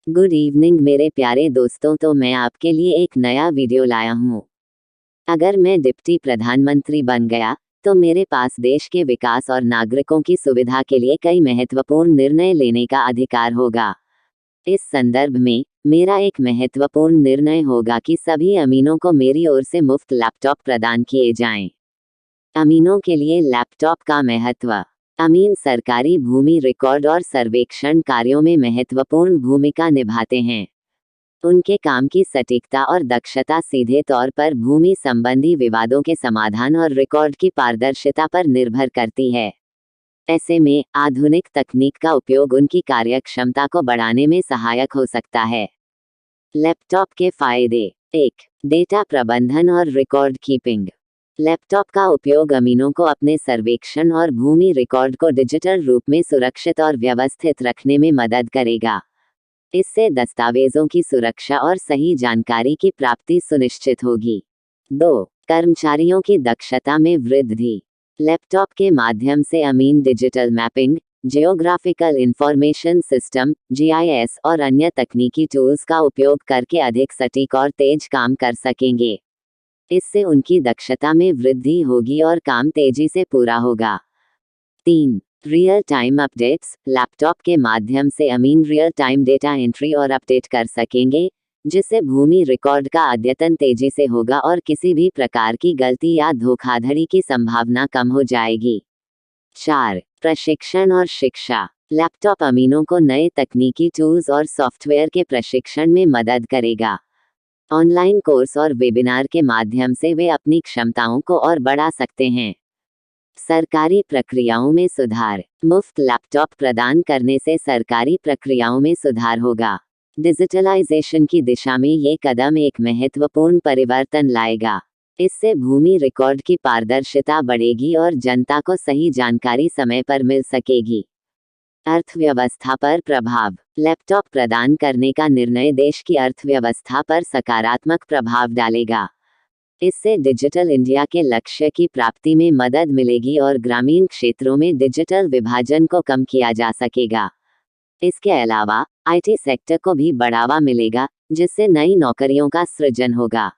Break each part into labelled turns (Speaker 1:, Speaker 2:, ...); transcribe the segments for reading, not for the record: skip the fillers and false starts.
Speaker 1: Good evening मेरे प्यारे दोस्तों, तो मैं आपके लिए एक नया वीडियो लाया हूँ। अगर मैं डिप्टी प्रधानमंत्री बन गया तो मेरे पास देश के विकास और नागरिकों की सुविधा के लिए कई महत्वपूर्ण निर्णय लेने का अधिकार होगा। इस संदर्भ में मेरा एक महत्वपूर्ण निर्णय होगा कि सभी अमीनों को मेरी ओर से मुफ्त लैपटॉप प्रदान किए जाएं। अमीनों के लिए लैपटॉप का महत्व। अमीन सरकारी भूमि रिकॉर्ड और सर्वेक्षण कार्यों में महत्वपूर्ण भूमिका निभाते हैं। उनके काम की सटीकता और दक्षता सीधे तौर पर भूमि संबंधी विवादों के समाधान और रिकॉर्ड की पारदर्शिता पर निर्भर करती है। ऐसे में आधुनिक तकनीक का उपयोग उनकी कार्यक्षमता को बढ़ाने में सहायक हो सकता है। लैपटॉप के फायदे। 1. डेटा प्रबंधन और रिकॉर्ड कीपिंग। लैपटॉप का उपयोग अमीनों को अपने सर्वेक्षण और भूमि रिकॉर्ड को डिजिटल रूप में सुरक्षित और व्यवस्थित रखने में मदद करेगा। इससे दस्तावेजों की सुरक्षा और सही जानकारी की प्राप्ति सुनिश्चित होगी। 2. कर्मचारियों की दक्षता में वृद्धि। लैपटॉप के माध्यम से अमीन digital mapping, geographical information system (जीआईएस) और अन्य तकनीकी टूल्स का उपयोग करके अधिक सटीक और तेज काम कर सकेंगे। इससे उनकी दक्षता में वृद्धि होगी और काम तेजी से पूरा होगा। 3. Real time updates. लैपटॉप के माध्यम से अमीन रियल टाइम डेटा एंट्री और अपडेट कर सकेंगे, जिससे भूमि रिकॉर्ड का अद्यतन तेजी से होगा और किसी भी प्रकार की गलती या धोखाधड़ी की संभावना कम हो जाएगी। 4. प्रशिक्षण और शिक्षा। लैपटॉप अमीनों को नए तकनीकी टूल्स और सॉफ्टवेयर के प्रशिक्षण में मदद करेगा। ऑनलाइन कोर्स और वेबिनार के माध्यम से वे अपनी क्षमताओं को और बढ़ा सकते हैं। सरकारी प्रक्रियाओं में सुधार। मुफ्त लैपटॉप प्रदान करने से सरकारी प्रक्रियाओं में सुधार होगा। डिजिटलाइजेशन की दिशा में ये कदम एक महत्वपूर्ण परिवर्तन लाएगा। इससे भूमि रिकॉर्ड की पारदर्शिता बढ़ेगी और जनता को सही जानकारी समय पर मिल सकेगी। अर्थव्यवस्था पर प्रभाव। लैपटॉप प्रदान करने का निर्णय देश की अर्थव्यवस्था पर सकारात्मक प्रभाव डालेगा। इससे डिजिटल इंडिया के लक्ष्य की प्राप्ति में मदद मिलेगी और ग्रामीण क्षेत्रों में डिजिटल विभाजन को कम किया जा सकेगा। इसके अलावा आईटी सेक्टर को भी बढ़ावा मिलेगा, जिससे नई नौकरियों का सृजन होगा।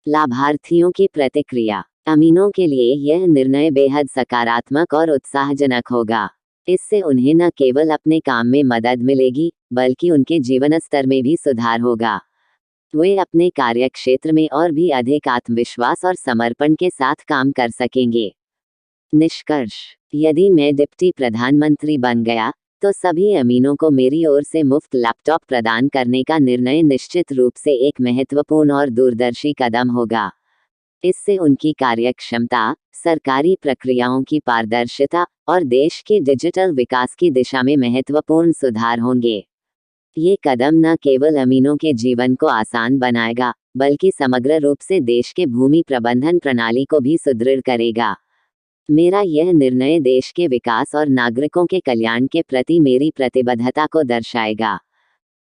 Speaker 1: लाभार्थियों की प्रतिक्रिया। अमीनों के लिए यह निर्णय बेहद सकारात्मक और उत्साहजनक होगा। इससे उन्हें न केवल अपने काम में मदद मिलेगी, बल्कि उनके जीवन स्तर में भी सुधार होगा। वे अपने कार्यक्षेत्र में और भी अधिक आत्मविश्वास और समर्पण के साथ काम कर सकेंगे। निष्कर्ष। यदि मैं डिप्टी प्रधानमंत्री बन गया तो सभी अमीनों को मेरी ओर से मुफ्त लैपटॉप प्रदान करने का निर्णय निश्चित रूप से एक महत्वपूर्ण और दूरदर्शी कदम होगा। इससे उनकी कार्यक्षमता, सरकारी प्रक्रियाओं की पारदर्शिता और देश के डिजिटल विकास की दिशा में महत्वपूर्ण सुधार होंगे। ये कदम न केवल अमीनों के जीवन को आसान बनाएगा, बल्कि समग्र रूप से देश के भूमि प्रबंधन प्रणाली को भी सुदृढ़ करेगा। मेरा यह निर्णय देश के विकास और नागरिकों के कल्याण के प्रति मेरी प्रतिबद्धता को दर्शाएगा।